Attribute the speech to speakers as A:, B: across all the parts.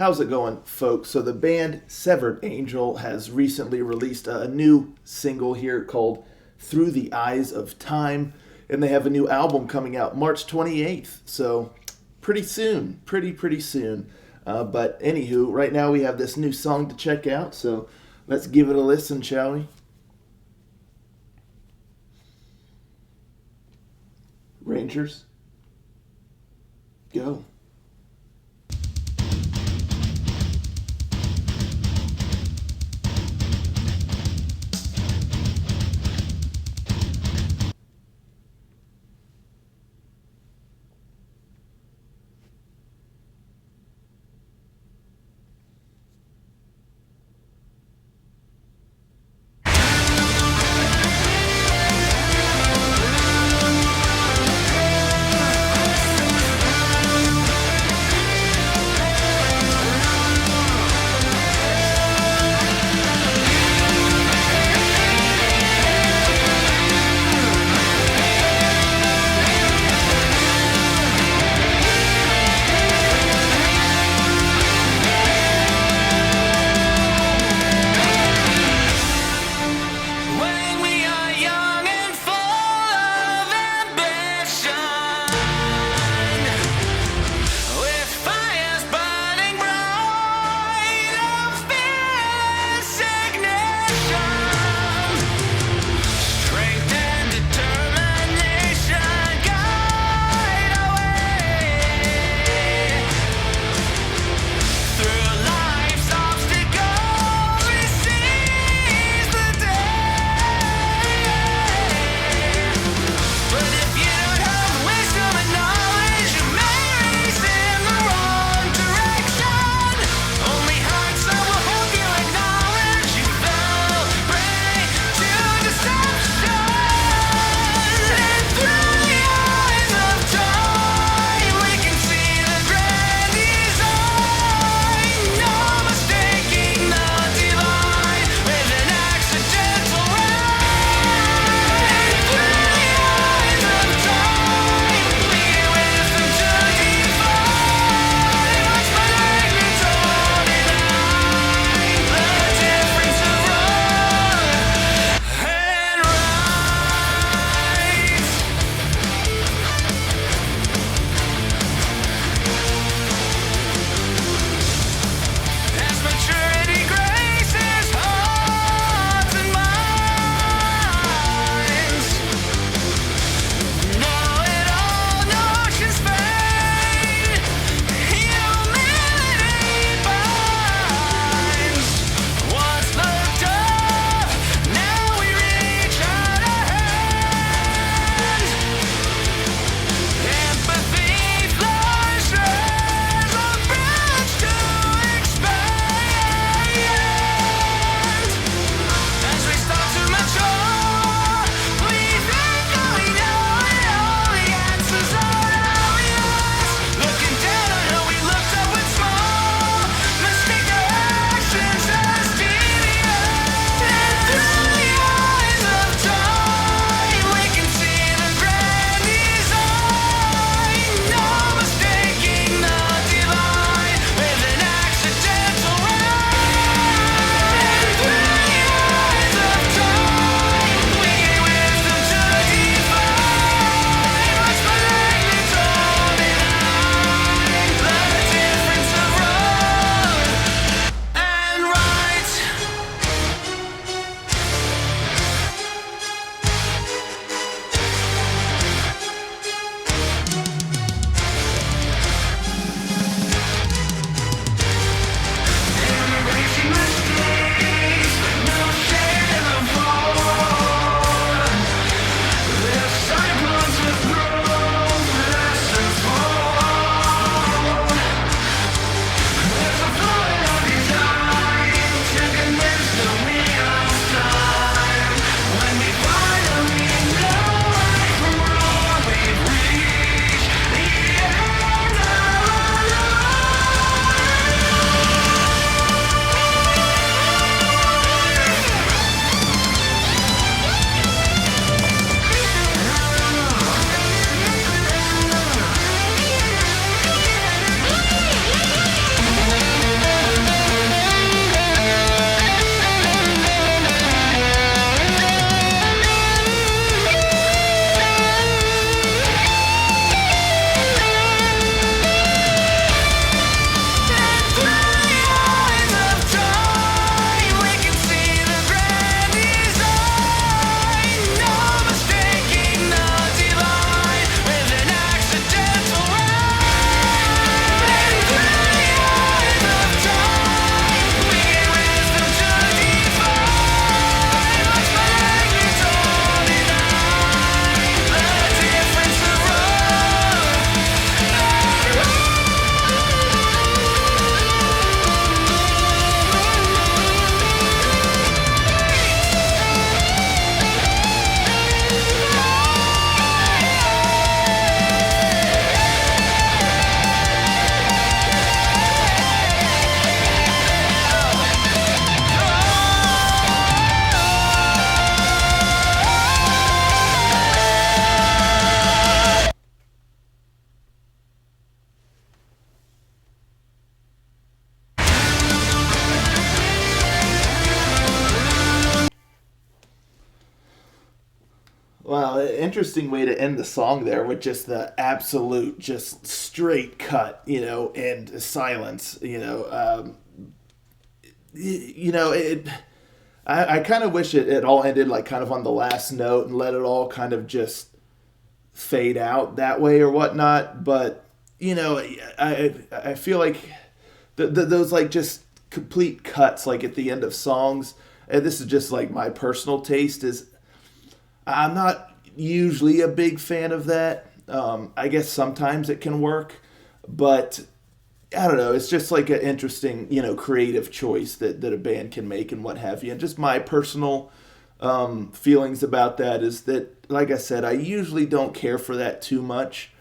A: How's it going, folks? So the band Severed Angel has recently released a new single here called Through the Eyes of Time, and they have a new album coming out March 28th. So pretty soon, pretty soon. But anywho, right now we have this new song to check out, so let's give it a listen, shall we? Rangers, go. interesting way to end the song there with just the absolute, just straight cut, and silence. It. I kind of wish it all ended like kind of on the last note and let it all kind of just fade out that way or whatnot. But I feel like those like just complete cuts like at the end of songs. And this is just like my personal taste. Is I'm not usually a big fan of that. I guess sometimes it can work, but I don't know. It's just like an interesting, creative choice that a band can make and what have you. And just my personal feelings about that is that, like I said, I usually don't care for that too much.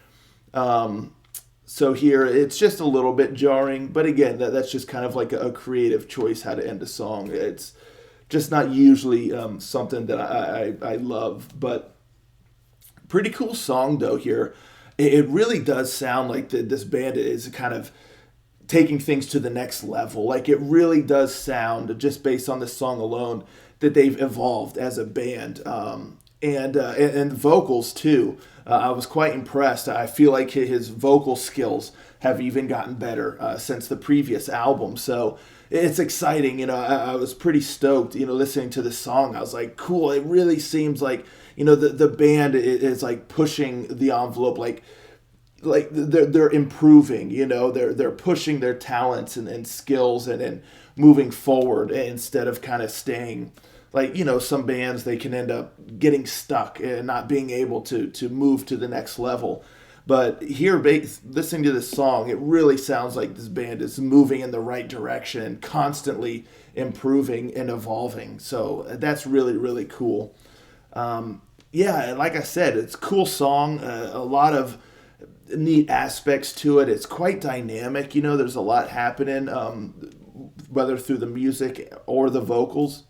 A: So here, it's just a little bit jarring. But again, that's just kind of like a creative choice how to end a song. It's just not usually something that I love. But pretty cool song, though, here. It really does sound like this band is kind of taking things to the next level. Like it really does sound, just based on this song alone, that they've evolved as a band. And vocals too. I was quite impressed. I feel like his vocal skills have even gotten better since the previous album. So it's exciting. I was pretty stoked, listening to this song. I was like, cool. It really seems like, the band is like pushing the envelope, like they're improving, they're pushing their talents and skills and moving forward instead of kind of staying like, some bands, they can end up getting stuck and not being able to move to the next level. But here, listening to this song, it really sounds like this band is moving in the right direction and constantly improving and evolving. So that's really, really cool. Yeah, like I said, it's a cool song, a lot of neat aspects to it. It's quite dynamic. There's a lot happening, whether through the music or the vocals.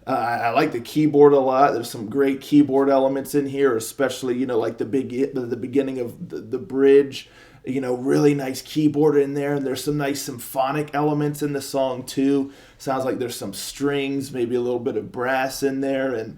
A: I like the keyboard a lot. There's some great keyboard elements in here, especially like the beginning of the bridge. Really nice keyboard in there, and there's some nice symphonic elements in the song too. Sounds like there's some strings, maybe a little bit of brass in there, and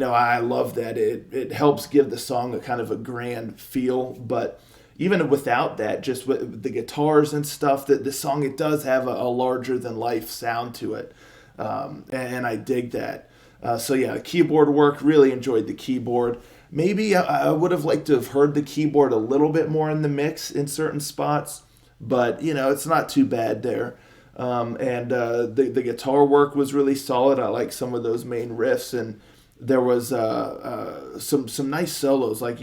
A: I love that. It helps give the song a kind of a grand feel. But even without that, just with the guitars and stuff, that the song, it does have a larger than life sound to it. And I dig that. So yeah, keyboard work, really enjoyed the keyboard. Maybe I would have liked to have heard the keyboard a little bit more in the mix in certain spots, but it's not too bad there. And the guitar work was really solid. I like some of those main riffs, and there was some nice solos. Like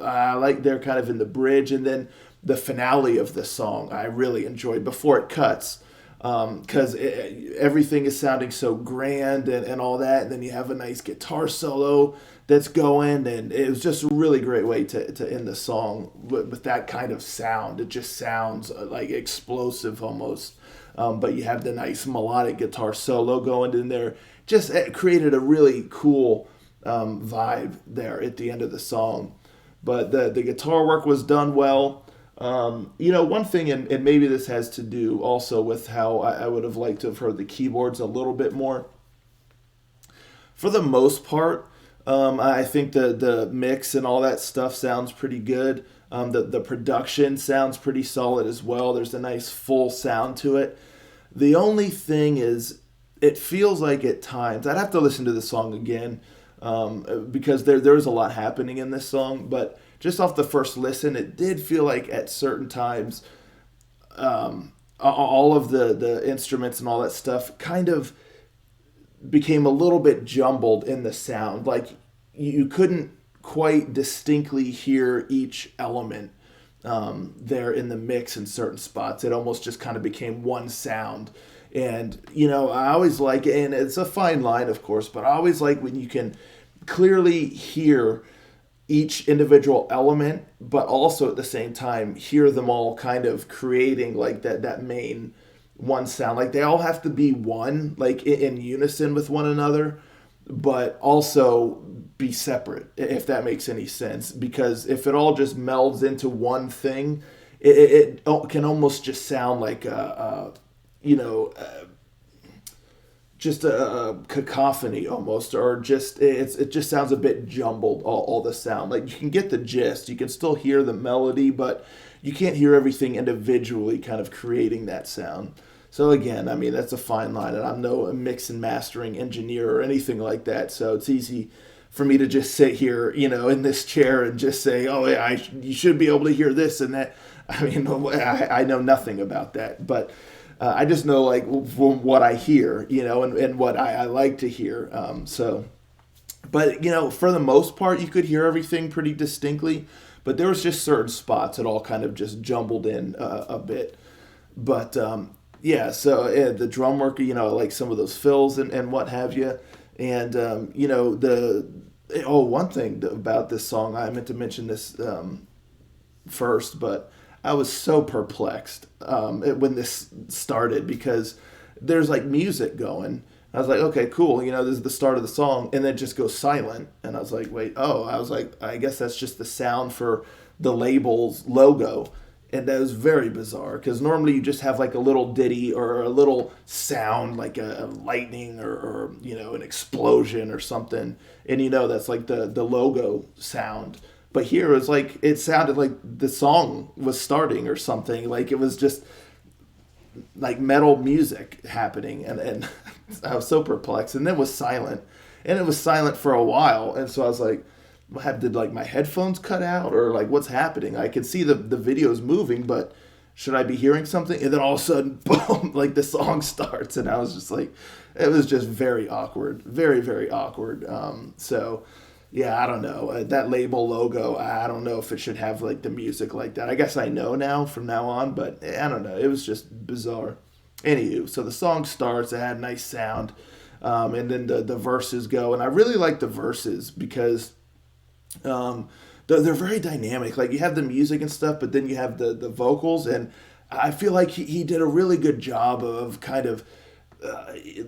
A: I like they're kind of in the bridge, and then the finale of the song I really enjoyed before it cuts. Because everything is sounding so grand and all that, and then you have a nice guitar solo that's going, and it was just a really great way to end the song with that kind of sound. It just sounds like explosive almost, but you have the nice melodic guitar solo going in there. Just it created a really cool vibe there at the end of the song. But the guitar work was done well. One thing, and maybe this has to do also with how I would have liked to have heard the keyboards a little bit more. For the most part, I think the mix and all that stuff sounds pretty good. The production sounds pretty solid as well. There's a nice full sound to it. The only thing is, it feels like at times, I'd have to listen to the song again, because there's a lot happening in this song, but just off the first listen, it did feel like at certain times, all of the instruments and all that stuff kind of became a little bit jumbled in the sound. Like you couldn't quite distinctly hear each element there in the mix in certain spots. It almost just kind of became one sound. And, I always like, and it's a fine line, of course, but I always like when you can clearly hear each individual element, but also at the same time hear them all kind of creating like that main one sound. Like they all have to be one, like in unison with one another, but also be separate, if that makes any sense. Because if it all just melds into one thing, it can almost just sound like just a cacophony almost, or just it just sounds a bit jumbled, all the sound. Like you can get the gist, you can still hear the melody, but you can't hear everything individually kind of creating that sound. So again, I mean, that's a fine line, and I'm no mix and mastering engineer or anything like that, so it's easy for me to just sit here, in this chair and just say, oh yeah, you should be able to hear this and that. I mean, I know nothing about that, but I just know like from what I hear, and what I like to hear. But for the most part, you could hear everything pretty distinctly, but there was just certain spots that all kind of just jumbled in a bit. But yeah, so the drum work, like some of those fills and what have you, and one thing about this song, I meant to mention this first, but I was so perplexed when this started because there's like music going. I was like, okay, cool. This is the start of the song, and then it just goes silent. And I was like, wait, oh, I was like, I guess that's just the sound for the label's logo. And that was very bizarre because normally you just have like a little ditty or a little sound like a lightning or an explosion or something, and that's like the logo sound. But here it was like it sounded like the song was starting or something, like it was just like metal music happening, and I was so perplexed. And then it was silent, and it was silent for a while, and so I was like, did like my headphones cut out or like what's happening? I could see the videos moving, but should I be hearing something? And then all of a sudden, boom, like the song starts, and I was just like, it was just very awkward, very, very awkward. So yeah, I don't know. That label logo, I don't know if it should have like the music like that. I guess I know now from now on, but I don't know. It was just bizarre. Anywho, so the song starts, it had a nice sound, and then the verses go, and I really like the verses because they're very dynamic. Like you have the music and stuff, but then you have the vocals, and I feel like he did a really good job of kind of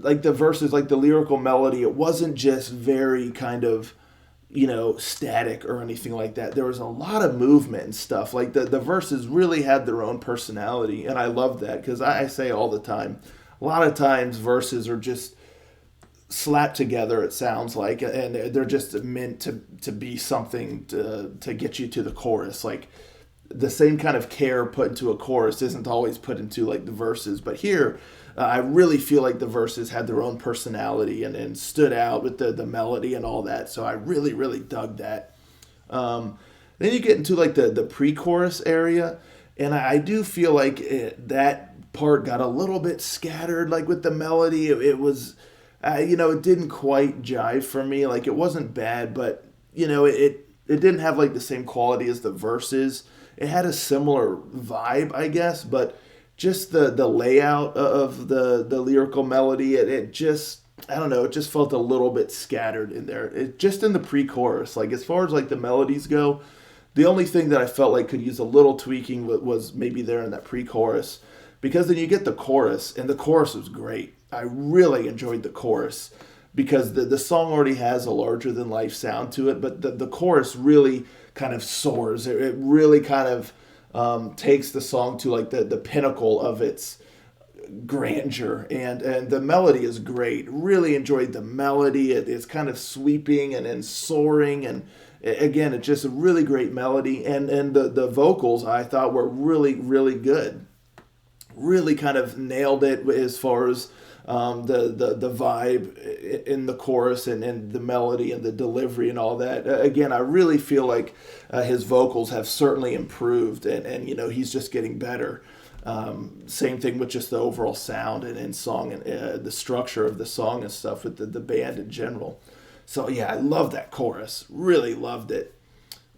A: like the verses, like the lyrical melody. It wasn't just very kind of static or anything like that. There was a lot of movement and stuff. Like the verses really had their own personality, and I love that because I say all the time, a lot of times verses are just slapped together, it sounds like, and they're just meant to be something to get you to the chorus. Like the same kind of care put into a chorus isn't always put into like the verses, but here I really feel like the verses had their own personality and stood out with the melody and all that. So I really, really dug that. Then you get into like the pre-chorus area, and I do feel like that part got a little bit scattered, like with the melody. It was, it didn't quite jive for me. Like it wasn't bad, but it didn't have like the same quality as the verses. It had a similar vibe, I guess, but just the layout of the lyrical melody, it just, I don't know, it just felt a little bit scattered in there. It just in the pre-chorus, like as far as like the melodies go, the only thing that I felt like could use a little tweaking was maybe there in that pre-chorus, because then you get the chorus, and the chorus was great. I really enjoyed the chorus because the song already has a larger than life sound to it, but the chorus really kind of soars. It really kind of takes the song to like the pinnacle of its grandeur, and the melody is great. Really enjoyed the melody. It's kind of sweeping and soaring, and again, it's just a really great melody, and the vocals I thought were really, really good. Really kind of nailed it as far as the vibe in the chorus and the melody and the delivery and all that. Again, I really feel like his vocals have certainly improved, and he's just getting better. Same thing with just the overall sound and song and the structure of the song and stuff with the band in general. So yeah, I love that chorus. Really loved it.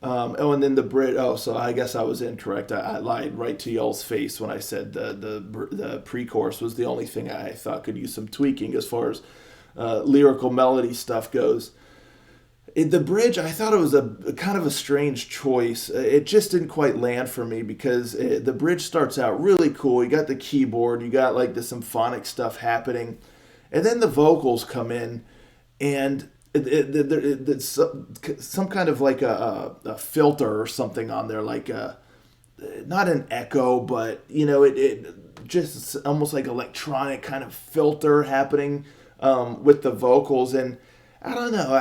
A: And then the bridge. Oh, so I guess I was incorrect. I lied right to y'all's face when I said the pre-chorus was the only thing I thought could use some tweaking as far as lyrical melody stuff goes. The bridge, I thought it was a kind of a strange choice. It just didn't quite land for me because the bridge starts out really cool. You got the keyboard, you got like the symphonic stuff happening, and then the vocals come in, and it's some kind of like a filter or something on there, like not an echo, but it just almost like electronic kind of filter happening with the vocals, and I don't know.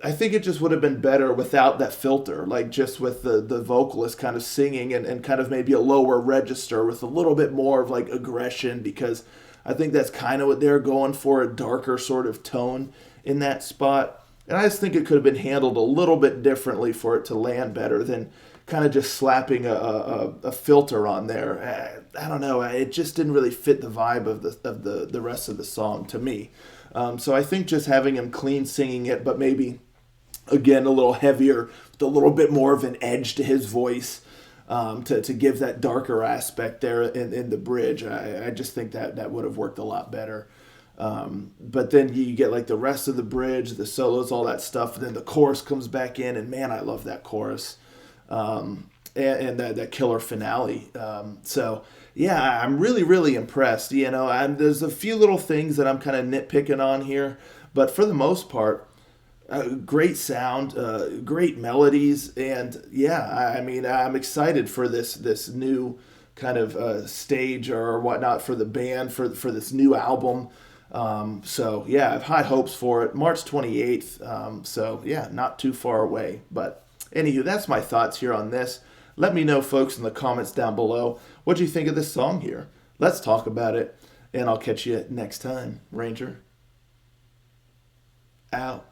A: I think it just would have been better without that filter, like just with the vocalist kind of singing and kind of maybe a lower register with a little bit more of like aggression, because I think that's kind of what they're going for, a darker sort of tone in that spot. And I just think it could have been handled a little bit differently for it to land better than kind of just slapping a filter on there. I don't know. It just didn't really fit the vibe of the rest of the song to me. So I think just having him clean singing it, but maybe again a little heavier, with a little bit more of an edge to his voice, to give that darker aspect there in the bridge. I just think that would have worked a lot better. But then you get like the rest of the bridge, the solos, all that stuff, and then the chorus comes back in, and man, I love that chorus. And that killer finale. So yeah, I'm really, really impressed. There's a few little things that I'm kind of nitpicking on here, but for the most part, great sound, great melodies, and yeah, I mean, I'm excited for this new kind of stage or whatnot for the band for this new album. So yeah, I have high hopes for it. March 28th. So yeah, not too far away. But anywho, that's my thoughts here on this. Let me know, folks, in the comments down below. What do you think of this song here? Let's talk about it, and I'll catch you next time. Ranger out.